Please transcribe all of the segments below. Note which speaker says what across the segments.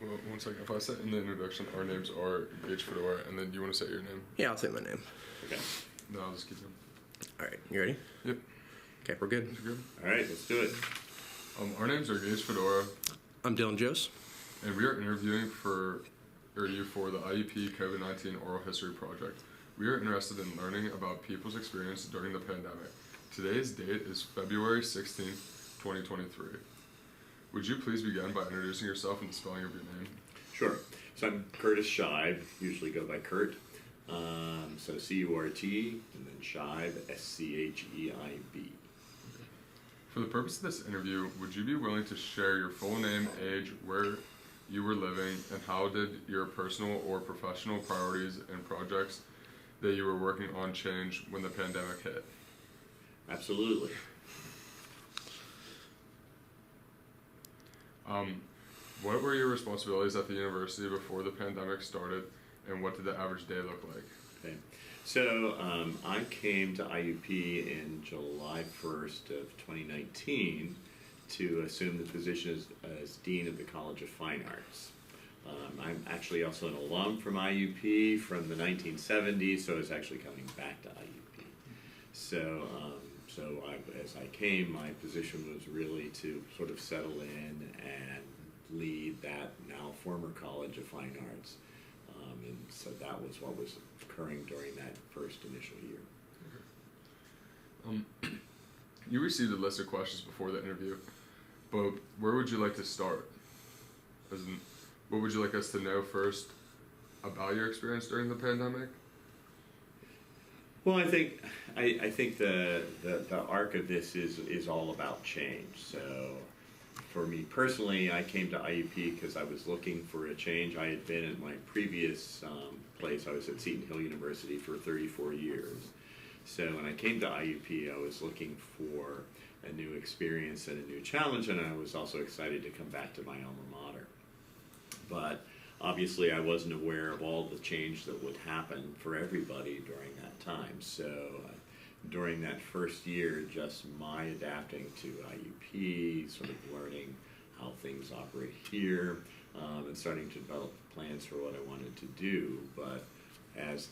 Speaker 1: Well, one second. If I say in the introduction, our names are Gage Fedora, and then you want to say your name?
Speaker 2: Yeah, I'll say my name.
Speaker 3: Okay.
Speaker 1: No, I'll just keep them.
Speaker 2: All right, you ready?
Speaker 1: Yep.
Speaker 2: Okay, we're good.
Speaker 1: You're good.
Speaker 3: All right, let's do it.
Speaker 1: Our names are Gage Fedora,
Speaker 2: I'm Dylan Jose.
Speaker 1: and we are interviewing you for the IUP COVID-19 Oral History Project. We are interested in learning about people's experience during the pandemic. Today's date is February 16th, 2023. Would you please begin by introducing yourself and the spelling of your name?
Speaker 3: Sure. So I'm Curtis Scheib, usually go by Curt. So C-U-R-T, and then Scheib, S-C-H-E-I-B.
Speaker 1: For the purpose of this interview, would you be willing to share your full name, age, where you were living, and how did your personal or professional priorities and projects that you were working on change when the pandemic hit?
Speaker 3: Absolutely.
Speaker 1: What were your responsibilities at the university before the pandemic started, and what did the average day look like?
Speaker 3: Okay. So I came to IUP in July 1st of 2019 to assume the position as Dean of the College of Fine Arts. I'm actually also an alum from IUP from the 1970s, so I was actually coming back to IUP. So as I came, my position was really to sort of settle in and lead that now former College of Fine Arts. And so that was what was occurring during that first initial year.
Speaker 1: You received a list of questions before the interview, but where would you like to start? As in, what would you like us to know first about your experience during the pandemic?
Speaker 3: Well, I think the arc of this is all about change. So for me personally, I came to IUP because I was looking for a change. I had been at my previous place. I was at Seton Hill University for 34 years. So when I came to IUP, I was looking for a new experience and a new challenge, and I was also excited to come back to my alma mater. But obviously, I wasn't aware of all the change that would happen for everybody during that time. So during that first year, just my adapting to IUP, sort of learning how things operate here, and starting to develop plans for what I wanted to do. But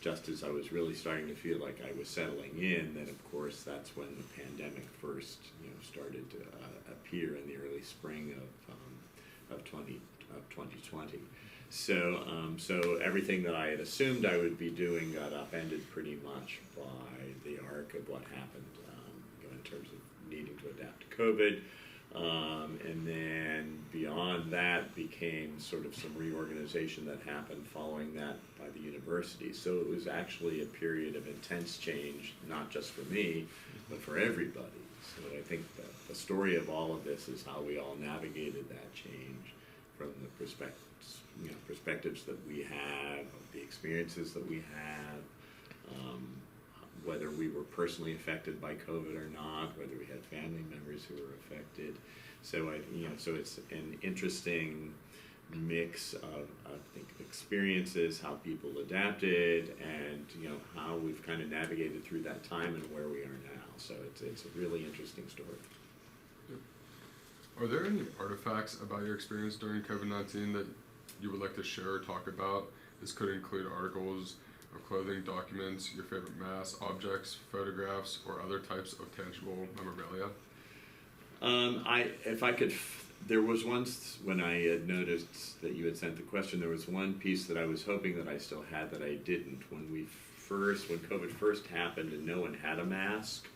Speaker 3: just as I was really starting to feel like I was settling in, then of course that's when the pandemic first started to appear in the early spring of 2020. So everything that I had assumed I would be doing got upended pretty much by the arc of what happened in terms of needing to adapt to COVID. And then beyond that became sort of some reorganization that happened following that by the university. So it was actually a period of intense change, not just for me, but for everybody. So I think the story of all of this is how we all navigated that change from the perspectives that we have, the experiences that we have, whether we were personally affected by COVID or not, whether we had family members who were affected. So so it's an interesting mix of I think experiences, how people adapted, and how we've kind of navigated through that time and where we are now. So it's a really interesting story.
Speaker 1: Are there any artifacts about your experience during COVID-19 that you would like to share or talk about? This could include articles of clothing, documents, your favorite masks, objects, photographs, or other types of tangible memorabilia. There was once when I had noticed that you had sent the question, there was one piece that I was hoping that I still had that I didn't. When COVID first happened and no one had a mask,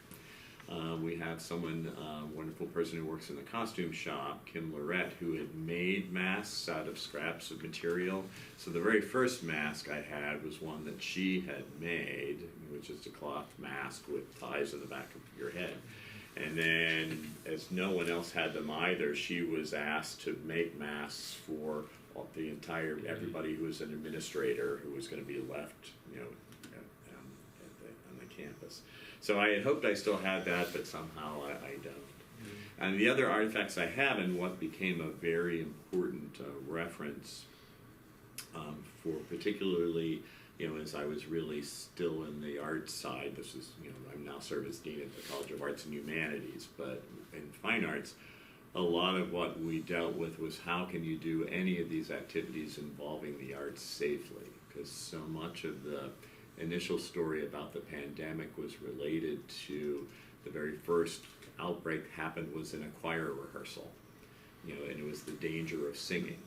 Speaker 1: we had someone, wonderful person who works in the costume shop, Kim Lorette, who had made masks out of scraps of material. So the very first mask I had was one that she had made, which is a cloth mask with ties in the back of your head. And then, as no one else had them either, she was asked to make masks for everybody who was an administrator who was going to be left, on the campus. So I had hoped I still had that, but somehow I don't. Mm-hmm. And the other artifacts I have, and what became a very important reference for particularly, as I was really still in the arts side, I'm now serve as Dean at the College of Arts and Humanities, but in fine arts,
Speaker 3: a lot of what we dealt with was how can you do any of these activities involving the arts safely? Because so much of the initial story about the pandemic was related to the very first outbreak happened was in a choir rehearsal, and it was the danger of singing.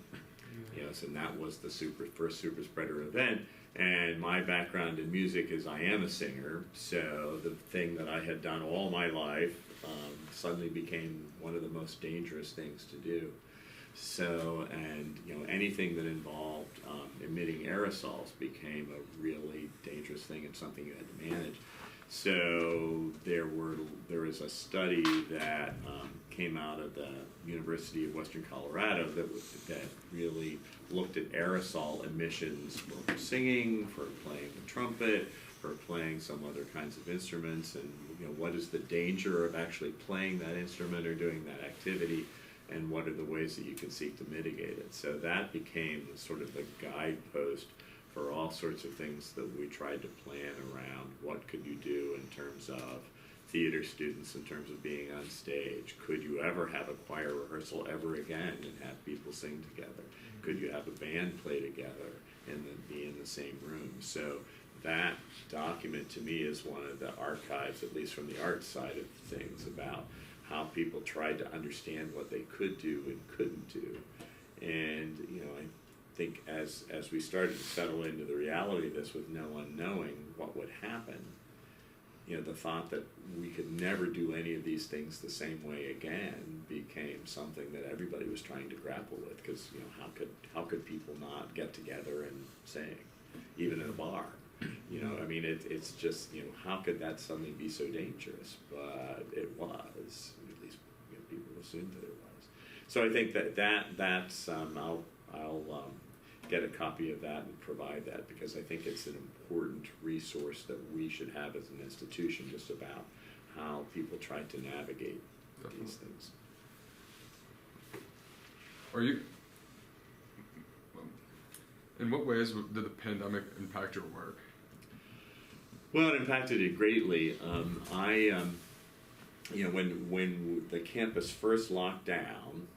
Speaker 3: And that was the first super spreader event. And my background in music is I am a singer, so the thing that I had done all my life suddenly became one of the most dangerous things to do. So, and anything that involved emitting aerosols became a really dangerous thing and something you had to manage. So there was a study that came out of the University of Western Colorado that really looked at aerosol emissions for singing, for playing the trumpet, for playing some other kinds of instruments, and what is the danger of actually playing that instrument or doing that activity, and what are the ways that you can seek to mitigate it. So that became sort of the guidepost for all sorts of things that we tried to plan around. What could you do in terms of theater students, in terms of being on stage? Could you ever have a choir rehearsal ever again and have people sing together? Could you have a band play together and then be in the same room? So that document to me is one of the archives, at least from the art side of things, about how people tried to understand what they could do and couldn't do. And I think as we started to settle into the reality of this with no one knowing what would happen, the thought that we could never do any of these things the same way again became something that everybody was trying to grapple with, because how could people not get together and sing, even in a bar? It's just how could that suddenly be so dangerous? But it was, at least people assumed that it was. So I think that's I'll get a copy of that and provide that, because I think it's an important resource that we should have as an institution, just about how people try to navigate these things.
Speaker 4: In what ways did the pandemic impact your work?
Speaker 3: Well, it impacted it greatly. When the campus first locked down,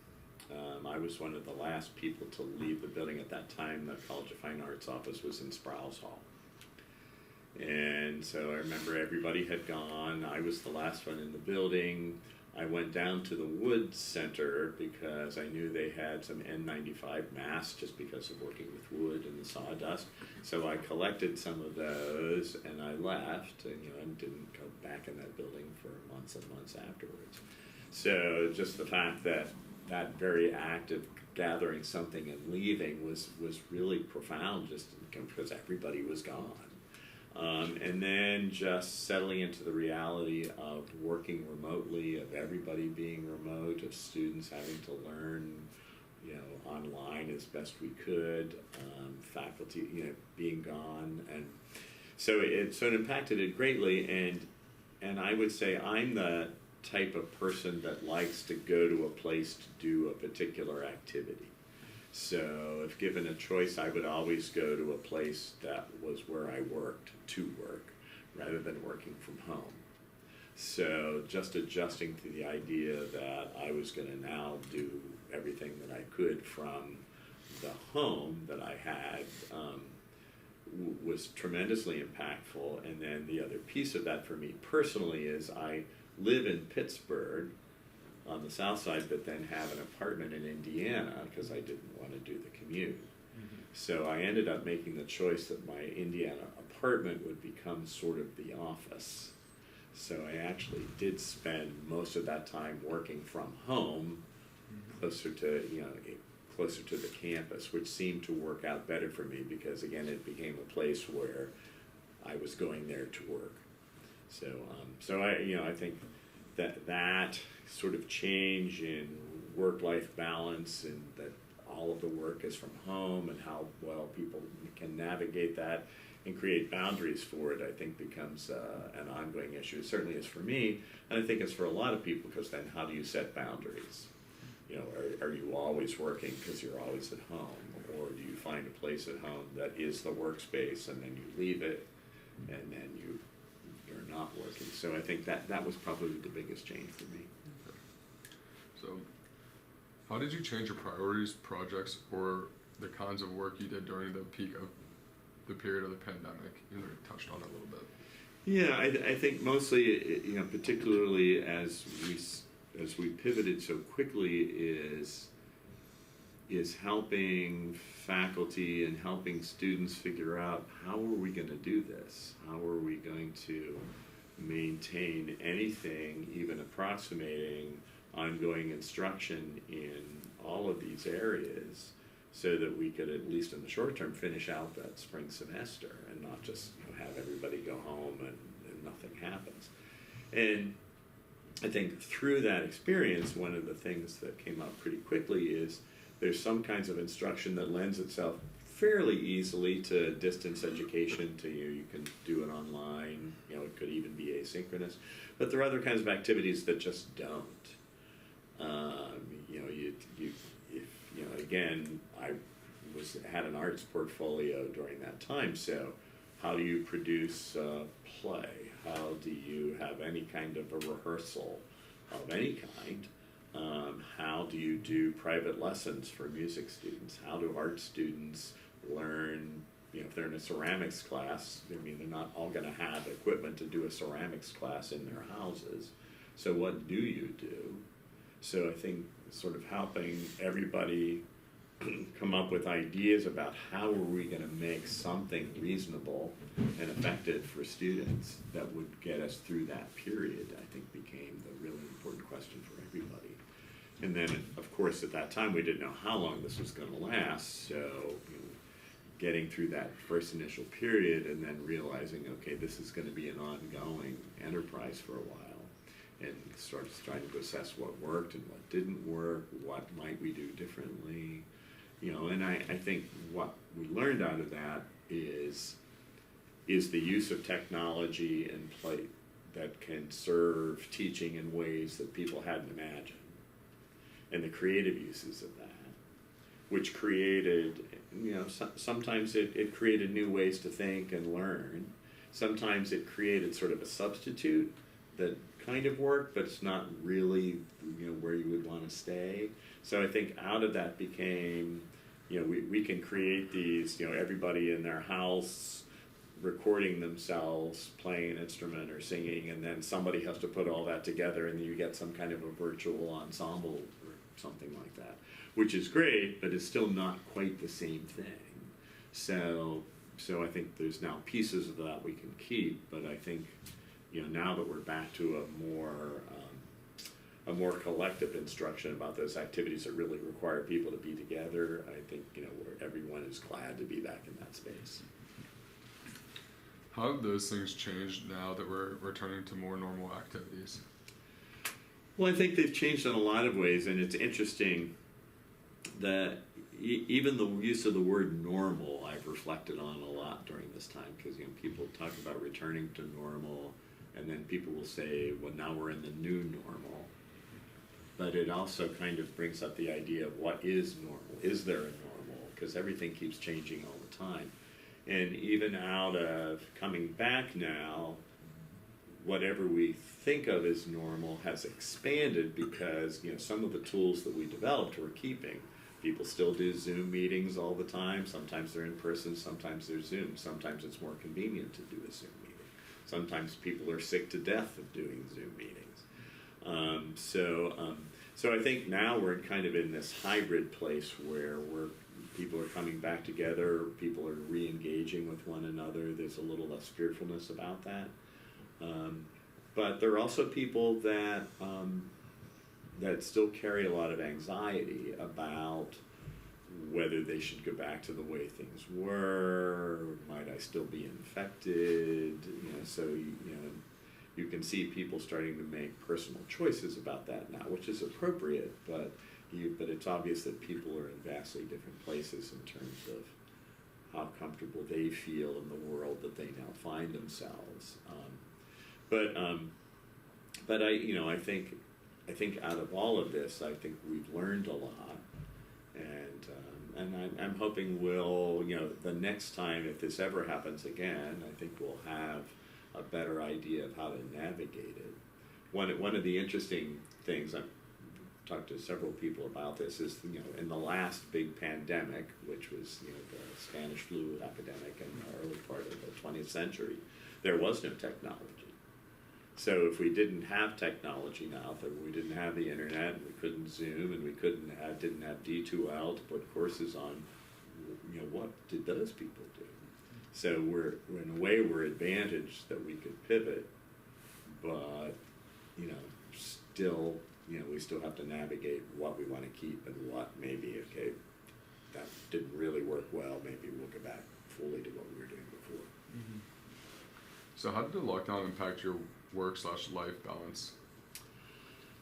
Speaker 3: I was one of the last people to leave the building. At that time, the College of Fine Arts office was in Sprouse Hall. And so I remember everybody had gone. I was the last one in the building. I went down to the Wood Center because I knew they had some N95 masks just because of working with wood and the sawdust. So I collected some of those and I left, and didn't go back in that building for months and months afterwards. So just the fact that very act of gathering something and leaving was really profound, just because everybody was gone. And then just settling into the reality of working remotely, of everybody being remote, of students having to learn, online as best we could, faculty, being gone, and so it impacted it greatly. And I would say I'm the type of person that likes to go to a place to do a particular activity. So if given a choice, I would always go to a place that was where I worked to work, rather than working from home. So just adjusting to the idea that I was going to now do everything that I could from the home that I had was tremendously impactful. And then the other piece of that for me personally is I live in Pittsburgh on the south side, but then have an apartment in Indiana because I didn't want to do the commute. Mm-hmm. So I ended up making the choice that my Indiana apartment would become sort of the office. So I actually did spend most of that time working from home, closer to the campus, which seemed to work out better for me because, again, it became a place where I was going there to work. So I think that sort of change in work-life balance, and that all of the work is from home, and how well people can navigate that and create boundaries for it, I think becomes an ongoing issue. It certainly is for me, and I think it's for a lot of people, because then how do you set boundaries? Are you always working because you're always at home, or do you find a place at home that is the workspace, and then you leave it, and then you're not working? So I think that was probably the biggest change for me.
Speaker 4: So How did you change your priorities, projects, or the kinds of work you did during the peak of the period of the pandemic? You already touched on it a little bit.
Speaker 3: Yeah, I think mostly, particularly as we pivoted so quickly, is helping faculty and helping students figure out how are we going to do this? How are we going to maintain anything, even approximating ongoing instruction in all of these areas, so that we could, at least in the short term, finish out that spring semester and not just have everybody go home and nothing happens. And I think through that experience, one of the things that came up pretty quickly is there's some kinds of instruction that lends itself fairly easily to distance education. You can do it online, it could even be asynchronous, but there are other kinds of activities that just don't. Again, I had an arts portfolio during that time, so how do you produce a play? How do you have any kind of a rehearsal of any kind? How do you do private lessons for music students? How do art students learn, if they're in a ceramics class, they're not all going to have equipment to do a ceramics class in their houses. So what do you do? So I think sort of helping everybody come up with ideas about how are we going to make something reasonable and effective for students that would get us through that period, I think became the really important question for everybody. And then, of course, at that time, we didn't know how long this was going to last, so getting through that first initial period and then realizing, okay, this is going to be an ongoing enterprise for a while, and sort of trying to assess what worked and what didn't work, what might we do differently, and I think what we learned out of that is the use of technology and play that can serve teaching in ways that people hadn't imagined, and the creative uses of that, which created, sometimes it created new ways to think and learn. Sometimes it created sort of a substitute that kind of worked, but it's not really, where you would want to stay. So I think out of that became, we can create these, everybody in their house recording themselves playing an instrument or singing, and then somebody has to put all that together, and you get some kind of a virtual ensemble or something like that, which is great, but it's still not quite the same thing. So I think there's now pieces of that we can keep, but I think, now that we're back to a more collective instruction about those activities that really require people to be together, I think, where everyone is glad to be back in that space.
Speaker 4: How have those things changed now that we're returning to more normal activities?
Speaker 3: Well, I think they've changed in a lot of ways, and it's interesting that even the use of the word normal I've reflected on a lot during this time, because people talk about returning to normal, and then people will say, well, now we're in the new normal. But it also kind of brings up the idea of what is normal. Is there a normal? Because everything keeps changing all the time. And even out of coming back now, whatever we think of as normal has expanded because, some of the tools that we developed we're keeping. People still do Zoom meetings all the time. Sometimes they're in person, sometimes they're Zoom. Sometimes it's more convenient to do a Zoom meeting. Sometimes people are sick to death of doing Zoom meetings. So I think now we're kind of in this hybrid place where people are coming back together, people are re-engaging with one another. There's a little less fearfulness about that. But there are also people that still carry a lot of anxiety about whether they should go back to the way things were. Might I still be infected? You can see people starting to make personal choices about that now, which is appropriate, but it's obvious that people are in vastly different places in terms of how comfortable they feel in the world that they now find themselves. But I think out of all of this, I think we've learned a lot, and I'm hoping we'll, the next time, if this ever happens again, I think we'll have a better idea of how to navigate it. One of the interesting things, talked to several people about this, is, in the last big pandemic, which was, the Spanish flu epidemic in the early part of the 20th century, there was no technology. So if we didn't have technology now, if we didn't have the internet, and we couldn't Zoom, and we didn't have D2L to put courses on, what did those people do? So in a way, we're advantaged that we could pivot, but, still, we still have to navigate what we want to keep and what maybe, okay, that didn't really work well, maybe we'll go back fully to what we were doing before.
Speaker 4: Mm-hmm. So how did the lockdown impact your work/life balance?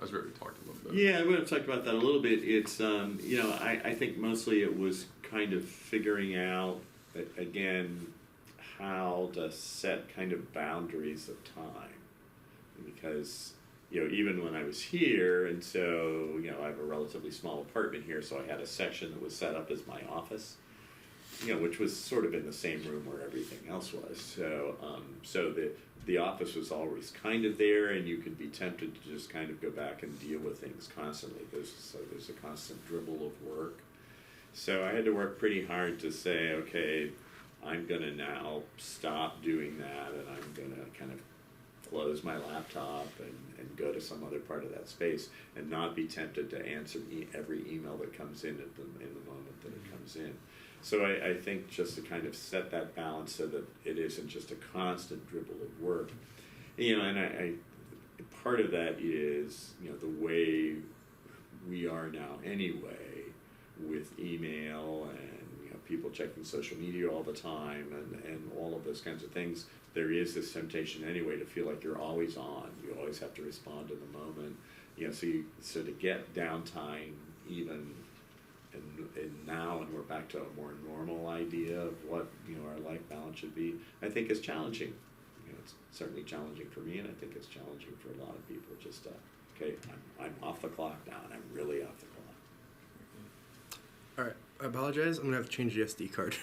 Speaker 4: As we already talked a little bit.
Speaker 3: Yeah, I'm going to talk about that a little bit. It's, I think mostly it was kind of figuring out, again, how to set kind of boundaries of time. Because, even when I was here, and so, I have a relatively small apartment here, so I had a section that was set up as my office, which was sort of in the same room where everything else was. So, the office was always kind of there, and you could be tempted to just kind of go back and deal with things constantly. There's a constant dribble of work. So I had to work pretty hard to say, okay, I'm going to now stop doing that, and I'm going to kind of close my laptop and go to some other part of that space and not be tempted to answer every email that comes in in the moment that it comes in. So I think just to kind of set that balance so that it isn't just a constant dribble of work. And I part of that is, the way we are now anyway, with email and, people checking social media all the time and all of those kinds of things. There is this temptation anyway to feel like you're always on. You always have to respond in the moment. So to get downtime even and now, and we're back to a more normal idea of what, our life balance should be, I think is challenging. It's certainly challenging for me, and I think it's challenging for a lot of people. Just, okay, I'm off the clock now, and I'm really off the clock.
Speaker 2: All right, I apologize. I'm gonna have to change the SD card.